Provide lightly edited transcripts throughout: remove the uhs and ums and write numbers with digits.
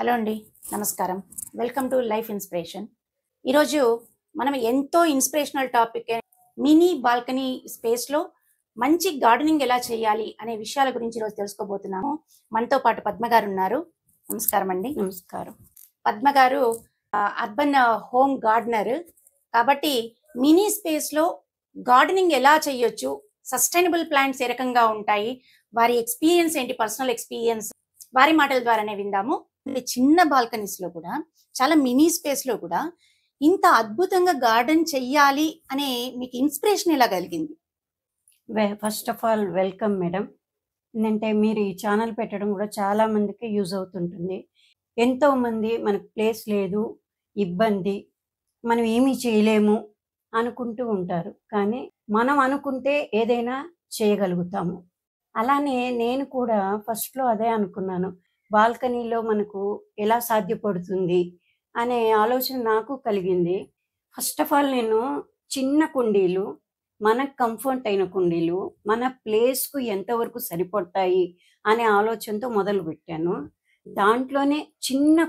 Hello అండి, నమస్కారం. Welcome to life inspiration. ఈరోజు మనం ఎంతో ఇన్స్పిరేషనల్ టాపిక్ మినీ బాల్కనీ స్పేస్లో మంచి గార్డెనింగ్ ఎలా చేయాలి అనే విషయాల గురించి ఈరోజు తెలుసుకోబోతున్నాము. మనతో పాటు పద్మ గారు ఉన్నారు. నమస్కారం అండి. నమస్కారం. పద్మ గారు అర్బన్ హోమ్ గార్డెనర్ కాబట్టి మినీ స్పేస్లో గార్డెనింగ్ ఎలా చేయొచ్చు, సస్టైనబుల్ ప్లాంట్స్ ఏ రకంగా ఉంటాయి, వారి ఎక్స్పీరియన్స్ ఏంటి, పర్సనల్ ఎక్స్పీరియన్స్ వారి మాటల ద్వారానే విందాము. చిన్న బాల్కనీస్ లో కూడా, చాలా మినీ స్పేస్ లో కూడా ఇంత అద్భుతంగా గార్డెన్ చెయ్యాలి అనే మీకు ఇన్స్పిరేషన్ ఎలా కలిగింది? First of all welcome madam. ఏంటంటే మీరు ఈ ఛానల్ పెట్టడం కూడా చాలా మందికి యూజ్ అవుతుంటుంది. ఎంతో మంది మనకు ప్లేస్ లేదు, ఇబ్బంది, మనం ఏమీ చేయలేము అనుకుంటూ ఉంటారు. కానీ మనం అనుకుంటే ఏదైనా చేయగలుగుతాము. అలానే నేను కూడా ఫస్ట్లో అదే అనుకున్నాను, బాల్కనీలో మనకు ఎలా సాధ్యపడుతుంది అనే ఆలోచన నాకు కలిగింది. ఫస్ట్ ఆఫ్ ఆల్ నేను చిన్న కుండీలు, మనకు కంఫర్ట్ అయిన కుండీలు, మన ప్లేస్కు ఎంతవరకు సరిపడతాయి అనే ఆలోచనతో మొదలు పెట్టాను. దాంట్లోనే చిన్న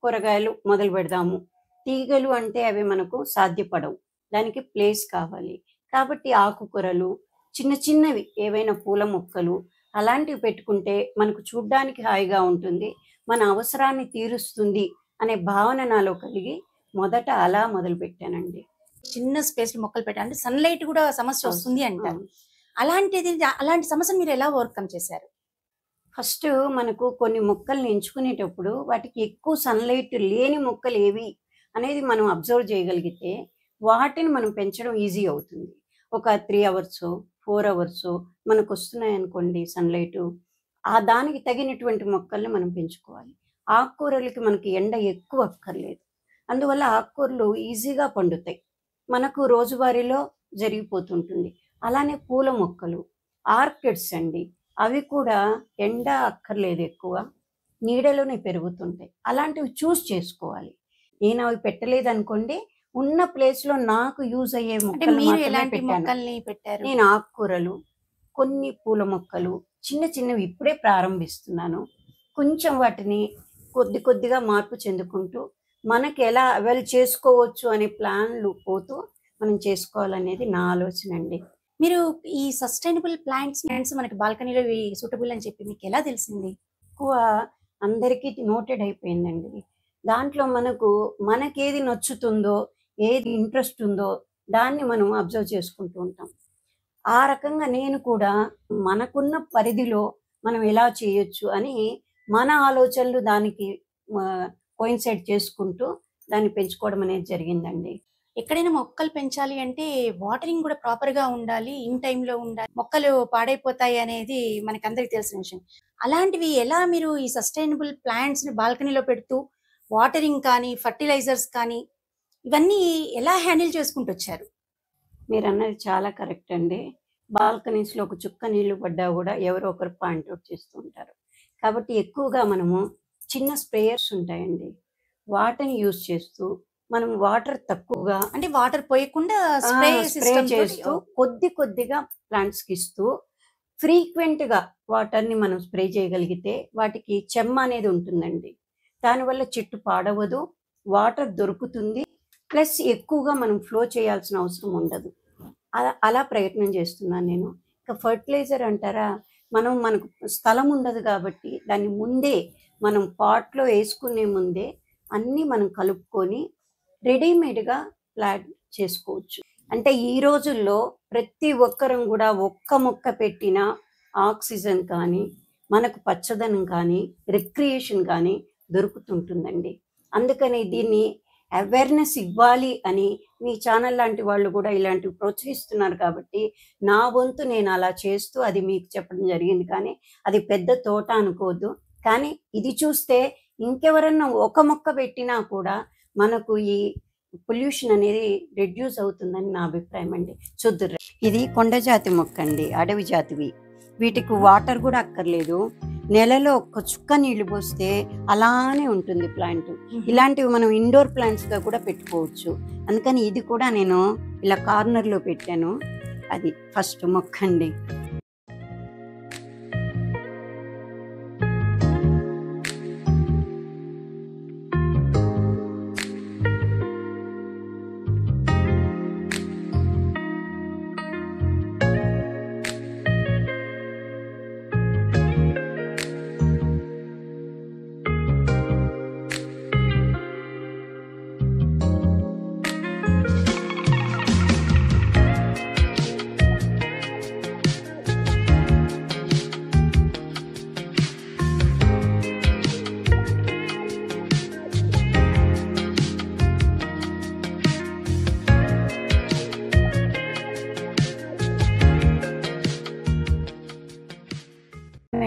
కూరగాయలు మొదలు పెడదాము. తీగలు అంటే అవి మనకు సాధ్యపడవు, దానికి ప్లేస్ కావాలి. కాబట్టి ఆకుకూరలు, చిన్న చిన్నవి ఏవైనా పూల మొక్కలు అలాంటివి పెట్టుకుంటే మనకు చూడ్డానికి హాయిగా ఉంటుంది, మన అవసరాన్ని తీరుస్తుంది అనే భావన నాలో కలిగి మొదట అలా మొదలు పెట్టానండి. చిన్న స్పేస్ లో మొక్కలు పెట్టాలంటే సన్లైట్ కూడా సమస్య వస్తుంది అంటారు. అలాంటి సమస్యను మీరు ఎలా ఓవర్కమ్ చేశారు? ఫస్ట్ మనకు కొన్ని మొక్కల్ని ఎంచుకునేటప్పుడు వాటికి ఎక్కువ సన్లైట్ లేని మొక్కలు ఏవి అనేది మనం అబ్జర్వ్ చేయగలిగితే వాటిని మనం పెంచడం ఈజీ అవుతుంది. ఒక 3 అవర్స్ 4 అవర్స్ మనకు వస్తున్నాయి అనుకోండి సన్లైట్, ఆ దానికి తగినటువంటి మొక్కల్ని మనం పెంచుకోవాలి. ఆకుకూరలకి మనకి ఎండ ఎక్కువ అక్కర్లేదు, అందువల్ల ఆకుకూరలు ఈజీగా పండుతాయి, మనకు రోజువారీలో జరిగిపోతుంటుంది. అలానే పూల మొక్కలు, ఆర్కిడ్స్ అండి, అవి కూడా ఎండ అక్కర్లేదు, ఎక్కువ నీడలోనే పెరుగుతుంటాయి. అలాంటివి చూస్ చేసుకోవాలి. నేను అవి పెట్టలేదు అనుకోండి, ఉన్న ప్లేస్లో నాకు యూజ్ అయ్యే మొక్కలు మాత్రమే పెట్టాను. నేను ఆకుకూరలు, కొన్ని పూల మొక్కలు చిన్న చిన్నవి ఇప్పుడే ప్రారంభిస్తున్నాను. కొంచెం వాటిని కొద్ది కొద్దిగా మార్పు చెందుకుంటూ మనకి ఎలా అవైల్ చేసుకోవచ్చు అనే ప్లాన్లు పోతూ మనం చేసుకోవాలనేది నా ఆలోచన అండి. మీరు ఈ సస్టైనబుల్ ప్లాంట్స్ మనకి బాల్కనీలో సూటబుల్ అని చెప్పి మీకు ఎలా తెలిసింది? ఎక్కువ అందరికీ నోటెడ్ అయిపోయిందండి. దాంట్లో మనకేది నచ్చుతుందో, ఏది ఇంట్రెస్ట్ ఉందో దాన్ని మనం అబ్జర్వ్ చేసుకుంటూ ఉంటాం. ఆ రకంగా నేను కూడా మనకున్న పరిధిలో మనం ఎలా చేయొచ్చు అని మన ఆలోచనలు దానికి కోయిన్సైడ్ చేసుకుంటూ దాన్ని పెంచుకోవడం అనేది జరిగిందండి. ఎక్కడైనా మొక్కలు పెంచాలి అంటే వాటరింగ్ కూడా ప్రాపర్గా ఉండాలి, ఇన్ టైంలో ఉండాలి, మొక్కలు పాడైపోతాయి అనేది మనకందరికి తెలిసిన విషయం. అలాంటివి ఎలా మీరు ఈ సస్టైనబుల్ ప్లాంట్స్ని బాల్కనీలో పెడుతూ వాటరింగ్ కానీ, ఫర్టిలైజర్స్ కానీ ఇవన్నీ ఎలా హ్యాండిల్ చేసుకుంటూ వచ్చారు? మీరు అన్నది చాలా కరెక్ట్ అండి. బాల్కనీస్లో ఒక చుక్క నీళ్లు పడ్డా కూడా ఎవరో ఒకరు పాయింట్అవుట్ చేస్తూ ఉంటారు. కాబట్టి ఎక్కువగా మనము చిన్న స్ప్రేయర్స్ ఉంటాయండి, వాటిని యూజ్ చేస్తూ మనం వాటర్ తక్కువగా, అంటే వాటర్ పోయకుండా స్ప్రే చేస్తూ కొద్ది కొద్దిగా ప్లాంట్స్కి ఇస్తూ ఫ్రీక్వెంట్గా వాటర్ని మనం స్ప్రే చేయగలిగితే వాటికి చెమ్మ అనేది ఉంటుందండి. దానివల్ల చెట్టు పాడవదు, వాటర్ దొరుకుతుంది, ప్లస్ ఎక్కువగా మనం ఫ్లో చేయాల్సిన అవసరం ఉండదు. అలా ప్రయత్నం చేస్తున్నాను నేను. ఇంకా ఫర్టిలైజర్ అంటారా, మనకు స్థలం ఉండదు కాబట్టి దాన్ని ముందే మనం పాట్లో వేసుకునే ముందే అన్నీ మనం కలుపుకొని రెడీమేడ్గా ప్లాంట్ చేసుకోవచ్చు. అంటే ఈ రోజుల్లో ప్రతి ఒక్కరం కూడా ఒక్క మొక్క పెట్టినా ఆక్సిజన్ కానీ, మనకు పచ్చదనం కానీ, రిక్రియేషన్ కానీ దొరుకుతుంటుందండి. అందుకని దీన్ని అవేర్నెస్ ఇవ్వాలి అని మీ ఛానల్ లాంటి వాళ్ళు కూడా ఇలాంటివి ప్రోత్సహిస్తున్నారు కాబట్టి నా వంతు నేను అలా చేస్తూ అది మీకు చెప్పడం జరిగింది. కానీ అది పెద్ద తోట అనుకోవద్దు, కానీ ఇది చూస్తే ఇంకెవరన్నా ఒక మొక్క పెట్టినా కూడా మనకు ఈ పొల్యూషన్ అనేది రెడ్యూస్ అవుతుందని నా అభిప్రాయం అండి. చూద్దురు, ఇది కొండజాతి మొక్క అండి, అడవి జాతివి. వీటికి వాటర్ కూడా అక్కర్లేదు, నెలలో ఒక్క చుక్క నీళ్లు పోస్తే అలానే ఉంటుంది ప్లాంట్. ఇలాంటివి మనం ఇండోర్ ప్లాంట్స్గా కూడా పెట్టుకోవచ్చు. అందుకని ఇది కూడా నేను ఇలా కార్నర్లో పెట్టాను. అది ఫస్ట్ మొక్క అండి.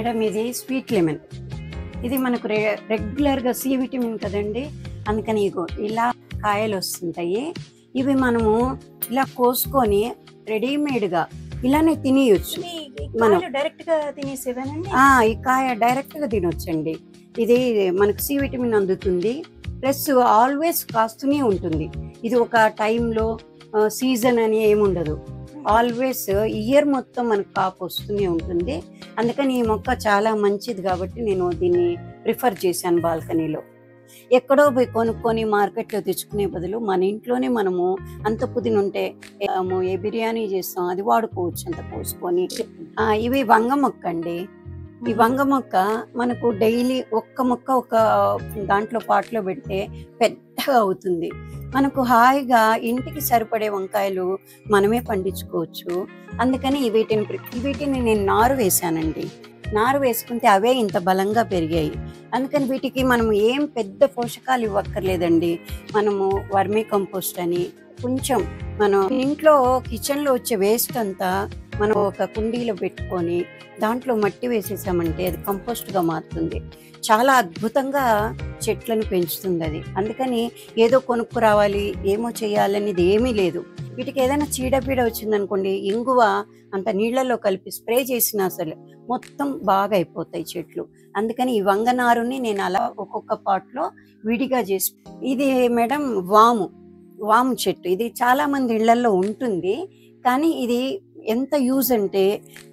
మేడం ఇది స్వీట్ లెమన్. ఇది మనకు రెగ్యులర్గా సి విటమిన్ కదండి, అందుకని ఇగో ఇలా కాయలు వస్తుంటాయి. ఇవి మనము ఇలా కోసుకొని రెడీమేడ్గా ఇలానే తినేయొచ్చు. మనం డైరెక్ట్ గా తినేసేవేనండి? ఈ కాయ డైరెక్ట్గా తినొచ్చండి. ఇది మనకు సి విటమిన్ అందుతుంది, ప్లస్ ఆల్వేస్ కాస్తూనే ఉంటుంది. ఇది ఒక టైంలో సీజన్ అని ఏముండదు, ఆల్వేస్ ఇయర్ మొత్తం మనకు కాపు వస్తూనే ఉంటుంది. అందుకని ఈ మొక్క చాలా మంచిది కాబట్టి నేను దీన్ని ప్రిఫర్ చేశాను బాల్కనీలో. ఎక్కడో పోయి కొనుక్కొని మార్కెట్లో తెచ్చుకునే బదులు మన ఇంట్లోనే మనము అంత పుదీనా ఉంటే ఏ బిర్యానీ చేస్తాం అది వాడుకోవచ్చు అంత కోసుకొని. ఇవి వంగ మొక్క అండి. ఈ వంగ మొక్క మనకు డైలీ ఒక్క మొక్క ఒక దాంట్లో పాట్లో పెడితే పెద్దగా అవుతుంది. మనకు హాయిగా ఇంటికి సరిపడే వంకాయలు మనమే పండించుకోవచ్చు. అందుకని వీటిని నేను నారు వేశానండి. నారు వేసుకుంటే అవే ఇంత బలంగా పెరిగాయి. అందుకని వీటికి మనం ఏం పెద్ద పోషకాలు ఇవ్వక్కర్లేదండి. మనము వర్మీ కంపోస్ట్ అని కొంచెం మనం ఇంట్లో కిచెన్లో వచ్చే వేస్ట్ అంతా మనం ఒక కుండీలో పెట్టుకొని దాంట్లో మట్టి వేసేసామంటే అది కంపోస్ట్గా మారుతుంది. చాలా అద్భుతంగా చెట్లను పెంచుతుంది అది. అందుకని ఏదో కొనుక్కు రావాలి ఏమో చేయాలనేది ఏమీ లేదు. వీటికి ఏదైనా చీడపీడ వచ్చిందనుకోండి, ఇంగువ అంత నీళ్లలో కలిపి స్ప్రే చేసినా అసలు మొత్తం బాగా అయిపోతాయి చెట్లు. అందుకని ఈ వంగనారుని నేను అలా ఒక్కొక్క పాట్లో విడిగా చేసి. ఇది మేడం వాము చెట్టు. ఇది చాలా మంది ఇళ్లలో ఉంటుంది, కానీ ఇది ఎంత యూజ్ అంటే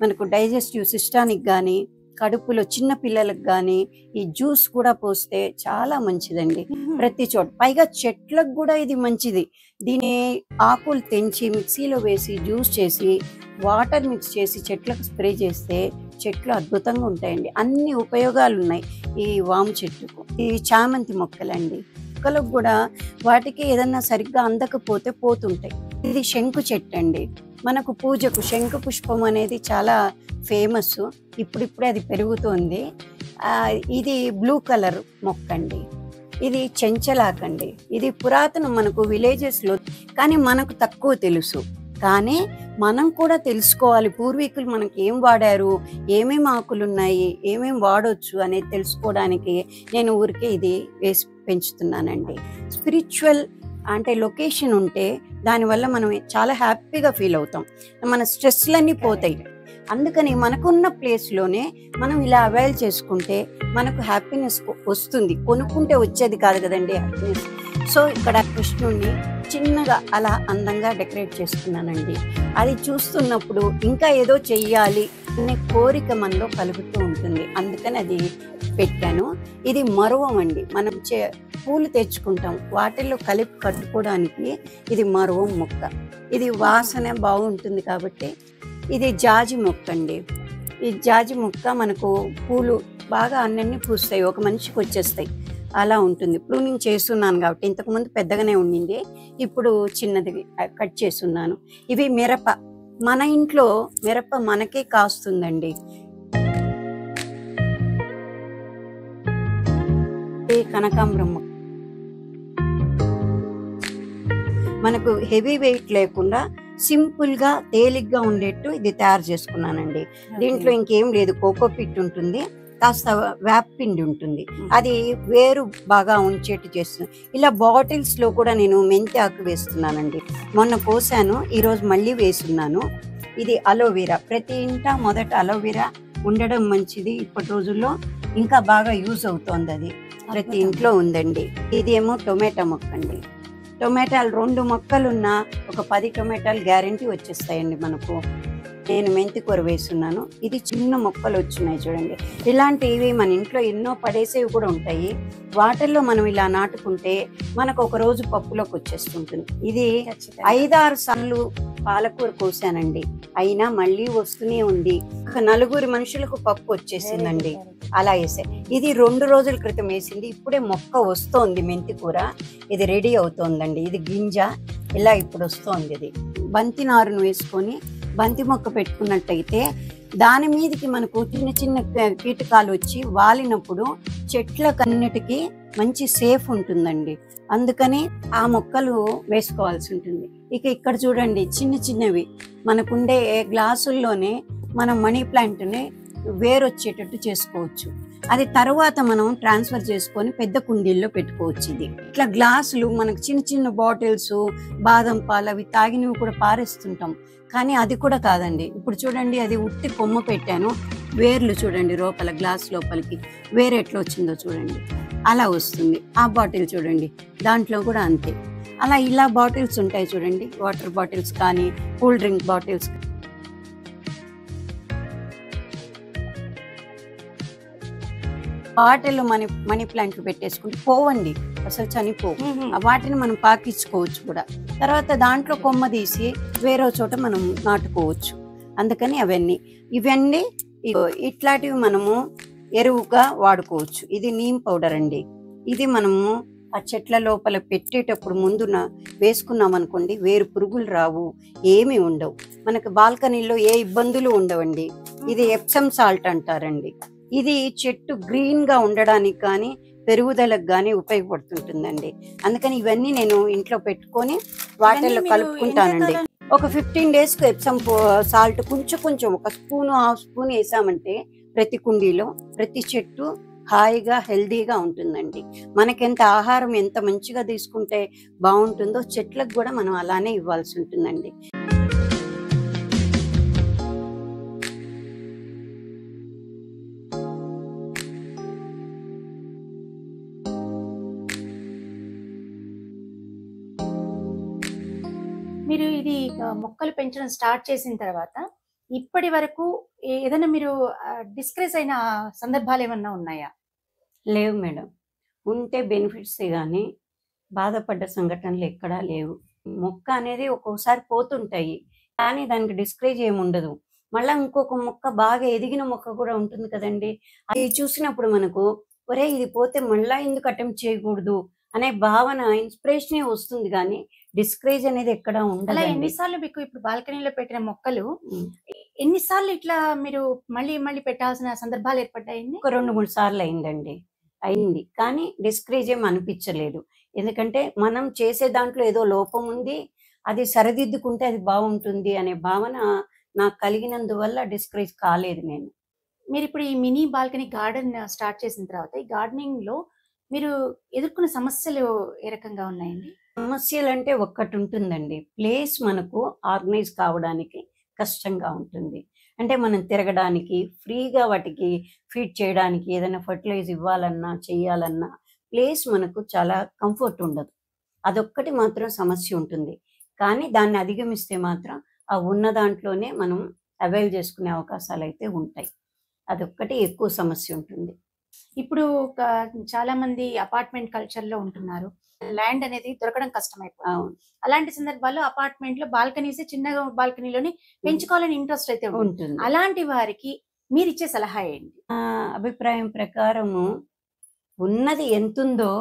మనకు డైజెస్టివ్ సిస్టానికి కానీ కడుపులో చిన్న పిల్లలకు కానీ ఈ జ్యూస్ కూడా పోస్తే చాలా మంచిదండి ప్రతి చోట. పైగా చెట్లకు కూడా ఇది మంచిది. దీని ఆకులు తెంచి మిక్సీలో వేసి జ్యూస్ చేసి వాటర్ మిక్స్ చేసి చెట్లకు స్ప్రే చేస్తే చెట్లు అద్భుతంగా ఉంటాయండి. అన్ని ఉపయోగాలు ఉన్నాయి ఈ వాము చెట్టుకు. ఈ చామంతి మొక్కలండి, మొక్కలకు కూడా వాటికి ఏదన్నా సరిగ్గా అందకపోతే పోతుంటాయి. ఇది శంకు చెట్టు అండి. మనకు పూజకు శంకు పుష్పం అనేది చాలా ఫేమస్. ఇప్పుడిప్పుడే అది పెరుగుతోంది. ఇది బ్లూ కలర్ మొక్క అండి. ఇది చెంచలాకండి. ఇది పురాతనం మనకు విలేజెస్లో, కానీ మనకు తక్కువ తెలుసు. కానీ మనం కూడా తెలుసుకోవాలి, పూర్వీకులు మనకి ఏం వాడారు, ఏమేమి ఆకులు ఉన్నాయి, ఏమేమి వాడవచ్చు అనేది తెలుసుకోవడానికి నేను ఊరికే ఇది వేసి పెంచుతున్నానండి. స్పిరిచువల్ అంటే లొకేషన్ ఉంటే దానివల్ల మనం చాలా హ్యాపీగా ఫీల్ అవుతాం, మన స్ట్రెస్లన్నీ పోతాయి. అందుకని మనకున్న ప్లేస్లోనే మనం ఇలా అవైల్ చేసుకుంటే మనకు హ్యాపీనెస్ వస్తుంది. కొనుక్కుంటే వచ్చేది కాదు కదండి హ్యాపీనెస్. సో ఇక్కడ కృష్ణుడిని చిన్నగా అలా అందంగా డెకరేట్ చేసుకున్నానండి. అది చూస్తున్నప్పుడు ఇంకా ఏదో చెయ్యాలి అనే కోరిక మనలో కలుగుతూ ఉంటుంది. అందుకని అది పెట్టాను. ఇది మరువం అండి. మనం పూలు తెచ్చుకుంటాం, వాటిల్లో కలిపి కట్టుకోవడానికి ఇది మరువం మొక్క. ఇది వాసన బాగుంటుంది కాబట్టి. ఇది జాజి మొక్క అండి. ఈ జాజి మొక్క మనకు పూలు బాగా అన్నీ పూస్తాయి, ఒక మనిషికి వచ్చేస్తాయి, అలా ఉంటుంది. ప్రూనింగ్ చేస్తున్నాను కాబట్టి, ఇంతకుముందు పెద్దగానే ఉండింది, ఇప్పుడు చిన్నది కట్ చేస్తున్నాను. ఇవి మిరప. మన ఇంట్లో మిరప మనకే కాస్తుందండి. కనకాంబరం మొక్క మనకు హెవీ వెయిట్ లేకుండా సింపుల్గా తేలిగ్గా ఉండేట్టు ఇది తయారు చేసుకున్నానండి. దీంట్లో ఇంకేం లేదు, కోకోపిట్ ఉంటుంది, కాస్త వేపపిండి ఉంటుంది, అది వేరు బాగా ఉంచేట్టు చేస్తుంది. ఇలా బాటిల్స్లో కూడా నేను మెంతి ఆకు వేస్తున్నానండి. మొన్న కోసాను, ఈరోజు మళ్ళీ వేస్తున్నాను. ఇది అలోవెరా. ప్రతి ఇంట మొదట అలోవెరా ఉండడం మంచిది. ఇప్పటి రోజుల్లో ఇంకా బాగా యూజ్ అవుతోంది, అది ప్రతి ఇంట్లో ఉందండి. ఇది ఏమో టొమాటో మొక్క అండి. టొమాటాలు 2 మొక్కలున్నా ఒక 10 టొమాటాలు గ్యారెంటీ వచ్చేస్తాయండి మనకు. నేను మెంతి కూర వేస్తున్నాను. ఇది చిన్న మొక్కలు వచ్చినాయి చూడండి. ఇలాంటివి మన ఇంట్లో ఎన్నో పడేసేవి కూడా ఉంటాయి. వాటర్లో మనం ఇలా నాటుకుంటే మనకు ఒక రోజు పప్పులోకి వచ్చేస్తుంటుంది. ఇది 5-6 సార్లు పాలకూర కోసానండి, అయినా మళ్ళీ వస్తూనే ఉంది. ఒక 4 మనుషులకు పప్పు వచ్చేసిందండి అలా వేసే. ఇది 2 రోజుల క్రితం వేసింది, ఇప్పుడే మొక్క వస్తోంది. మెంతి కూర ఇది రెడీ అవుతోందండి. ఇది గింజ ఇలా ఇప్పుడు వస్తోంది. ఇది బంతి నారును వేసుకొని బంతి మొక్క పెట్టుకున్నట్టయితే దాని మీదకి మనకు చిన్న చిన్న కీటకాలు వచ్చి వాలినప్పుడు చెట్లకన్నిటికీ మంచి సేఫ్ ఉంటుందండి. అందుకని ఆ మొక్కలు వేసుకోవాల్సి ఉంటుంది. ఇక ఇక్కడ చూడండి, చిన్న చిన్నవి మనకుండే గ్లాసుల్లోనే మనం మనీ ప్లాంట్ని వేరు వచ్చేటట్టు చేసుకోవచ్చు. అది తర్వాత మనం ట్రాన్స్ఫర్ చేసుకొని పెద్ద కుండీల్లో పెట్టుకోవచ్చు. ఇది ఇట్లా గ్లాసులు మనకు చిన్న చిన్న బాటిల్స్, బాదం పాలు అవి తాగినవి కూడా పారేస్తుంటాం, కానీ అది కూడా కాదండి. ఇప్పుడు చూడండి, అది ఉట్టి కొమ్మ పెట్టాను, వేర్లు చూడండి లోపల, గ్లాస్ లోపలికి వేరు ఎట్లా వచ్చిందో చూడండి, అలా వస్తుంది. ఆ బాటిల్ చూడండి, దాంట్లో కూడా అంతే. అలా ఇలా బాటిల్స్ ఉంటాయి చూడండి, వాటర్ బాటిల్స్ కానీ కూల్ డ్రింక్ బాటిల్స్. వాటిలో మనీ ప్లాంట్లు పెట్టేసుకుంటే పోవండి, అసలు చనిపోవు. వాటిని మనం పాకించుకోవచ్చు కూడా. తర్వాత దాంట్లో కొమ్మ తీసి వేరే చోట మనం నాటుకోవచ్చు. అందుకని ఇవన్నీ ఇట్లాంటివి మనము ఎరువుగా వాడుకోవచ్చు. ఇది నీమ్ పౌడర్ అండి. ఇది మనము ఆ చెట్ల లోపల పెట్టేటప్పుడు ముందున వేసుకున్నాం అనుకోండి, వేరు పురుగులు రావు, ఏమి ఉండవు. మనకు బాల్కనీలో ఏ ఇబ్బందులు ఉండవండి. ఇది ఎప్సమ్ సాల్ట్ అంటారండి. ఇది చెట్టు గ్రీన్ గా ఉండడానికి కానీ పెరుగుదలకు కానీ ఉపయోగపడుతుంటుందండి. అందుకని ఇవన్నీ నేను ఇంట్లో పెట్టుకొని వాటిల్లో కలుపుకుంటానండి. ఒక 15 days కు ఎప్సమ్ సాల్ట్ కొంచెం ఒక స్పూన్, హాఫ్ స్పూన్ వేసామంటే ప్రతి కుండీలో ప్రతి చెట్టు హాయిగా హెల్దీగా ఉంటుందండి. మనకెంత ఆహారం ఎంత మంచిగా తీసుకుంటే బాగుంటుందో చెట్లకు కూడా మనం అలానే ఇవ్వాల్సి ఉంటుందండి. మీరు ఇది మొక్కలు పెంచడం స్టార్ట్ చేసిన తర్వాత ఇప్పటి వరకు ఏదైనా మీరు డిస్కరేజ్ అయిన సందర్భాలు ఏమన్నా ఉన్నాయా? లేవు మేడం. ఉంటే బెనిఫిట్స్ కానీ బాధపడ్డ సంఘటనలు ఎక్కడా లేవు. మొక్క అనేది ఒక్కోసారి పోతుంటాయి, కానీ దానికి డిస్కరేజ్ ఏమి ఉండదు. మళ్ళీ ఇంకొక మొక్క బాగా ఎదిగిన మొక్క కూడా ఉంటుంది కదండి. అది చూసినప్పుడు మనకు ఒరే ఇది పోతే మళ్ళా ఎందుకు అటెంప్ట్ చేయకూడదు అనే భావన, ఇన్స్పిరేషనే వస్తుంది, కానీ డిస్కరేజ్ అనేది ఎక్కడ ఉండదు. ఎన్నిసార్లు మీకు ఇప్పుడు బాల్కనీలో పెట్టిన మొక్కలు ఎన్నిసార్లు ఇట్లా మీరు మళ్ళీ మళ్ళీ పెట్టాల్సిన సందర్భాలు ఏర్పడ్డాయండి? ఒక 2-3 సార్లు అయింది, కానీ డిస్కరేజ్ ఏం అనిపించలేదు. ఎందుకంటే మనం చేసే దాంట్లో ఏదో లోపం ఉంది, అది సరిదిద్దుకుంటే అది బాగుంటుంది అనే భావన నాకు కలిగినందువల్ల డిస్కరేజ్ కాలేదు నేను. మీరు ఇప్పుడు ఈ మినీ బాల్కనీ గార్డెన్ స్టార్ట్ చేసిన తర్వాత ఈ గార్డెనింగ్ లో మీరు ఎదుర్కొన్న సమస్యలు ఏ రకంగా ఉన్నాయండి? సమస్యలు అంటే ఒక్కటి ఉంటుందండి, ప్లేస్ మనకు ఆర్గనైజ్ కావడానికి కష్టంగా ఉంటుంది. అంటే మనం తిరగడానికి, ఫ్రీగా వాటికి ఫీడ్ చేయడానికి, ఏదైనా ఫర్టిలైజ్ ఇవ్వాలన్నా చేయాలన్నా ప్లేస్ మనకు చాలా కంఫర్ట్ ఉండదు. అదొక్కటి మాత్రం సమస్య ఉంటుంది. కానీ దాన్ని అధిగమిస్తే మాత్రం ఆ ఉన్న దాంట్లోనే మనం అవైల్ చేసుకునే అవకాశాలు అయితే ఉంటాయి. అదొక్కటి ఎక్కువ సమస్య ఉంటుంది. ఇప్పుడు చాలా మంది అపార్ట్మెంట్ కల్చర్ లో ఉంటున్నారు, ల్యాండ్ అనేది దొరకడం కష్టమైపోతుంది. అలాంటి సందర్భాల్లో అపార్ట్మెంట్ లో బాల్కనీస్, చిన్నగా బాల్కనీలోని పెంచుకోవాలని ఇంట్రెస్ట్ అయితే ఉంటుంది. అలాంటి వారికి మీరు ఇచ్చే సలహా ఏంటి? అభిప్రాయం ప్రకారము ఉన్నది ఎంతుందో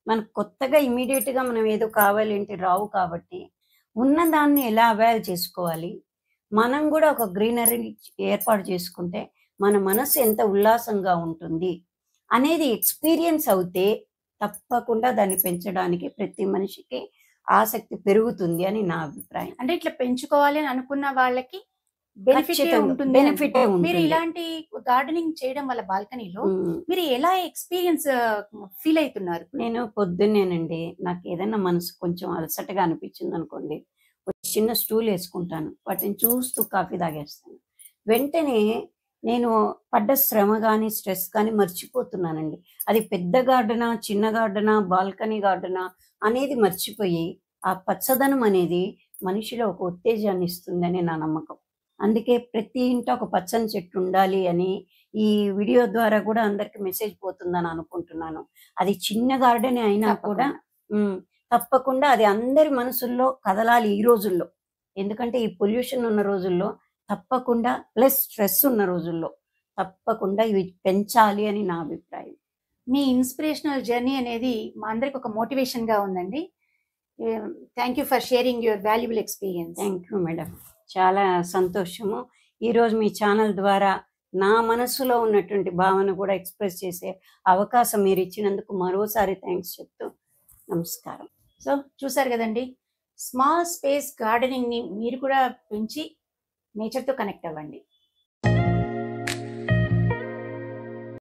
మనకు కొత్తగా ఇమీడియట్ గా మనం ఏదో కావాలంటే రావు, కాబట్టి ఉన్నదాన్ని ఎలా అవైల్ చేసుకోవాలి, మనం కూడా ఒక గ్రీనరీ ఏర్పాటు చేసుకుంటే మన మనసు ఎంత ఉల్లాసంగా ఉంటుంది అనేది ఎక్స్పీరియన్స్ అవుతే తప్పకుండా దాన్ని పెంచడానికి ప్రతి మనిషికి ఆసక్తి పెరుగుతుంది అని నా అభిప్రాయం. అంటే ఇట్లా పెంచుకోవాలి అని అనుకున్న వాళ్ళకి బెనిఫిట్ ఉంటుంది. మీరు ఇలాంటి గార్డెనింగ్ చేయడం వల్ల బాల్కనీలో మీరు ఎలా ఎక్స్పీరియన్స్ ఫీల్ అవుతున్నారు? నేను పొద్దున్నేనండి, నాకు ఏదైనా మనసు కొంచెం అలసటగా అనిపించింది అనుకోండి, ఒక చిన్న స్టూల్ వేసుకుంటాను, వాటిని చూస్తూ కాఫీ తాగేస్తాను. వెంటనే నేను పడ్డ శ్రమ కానీ స్ట్రెస్ కానీ మర్చిపోతున్నానండి. అది పెద్ద గార్డెనా, చిన్న గార్డెనా, బాల్కనీ గార్డెనా అనేది మర్చిపోయి ఆ పచ్చదనం అనేది మనిషిలో ఒక ఉత్తేజాన్ని ఇస్తుందని నా నమ్మకం. అందుకే ప్రతి ఇంట ఒక పచ్చని చెట్టు ఉండాలి అని ఈ వీడియో ద్వారా కూడా అందరికి మెసేజ్ పోతుందని అనుకుంటున్నాను. అది చిన్న గార్డెన్ అయినా కూడా తప్పకుండా అది అందరి మనసుల్లో కదలాలి ఈ రోజుల్లో. ఎందుకంటే ఈ పొల్యూషన్ ఉన్న రోజుల్లో తప్పకుండా, ప్లస్ స్ట్రెస్ ఉన్న రోజుల్లో తప్పకుండా ఇవి పెంచాలి అని నా అభిప్రాయం. మీ ఇన్స్పిరేషనల్ జర్నీ అనేది మా అందరికి ఒక మోటివేషన్ గా ఉందండి. Thank you for sharing your valuable experience. Thank you madam, చాలా సంతోషము. ఈరోజు మీ ఛానల్ ద్వారా నా మనసులో ఉన్నటువంటి భావన కూడా ఎక్స్ప్రెస్ చేసే అవకాశం మీరు ఇచ్చినందుకు మరోసారి థ్యాంక్స్ చెప్తూ నమస్కారం. సో చూసారు కదండి, స్మాల్ స్పేస్ గార్డెనింగ్ ని మీరు కూడా పెంచి నేచర్తో కనెక్ట్ అవ్వండి.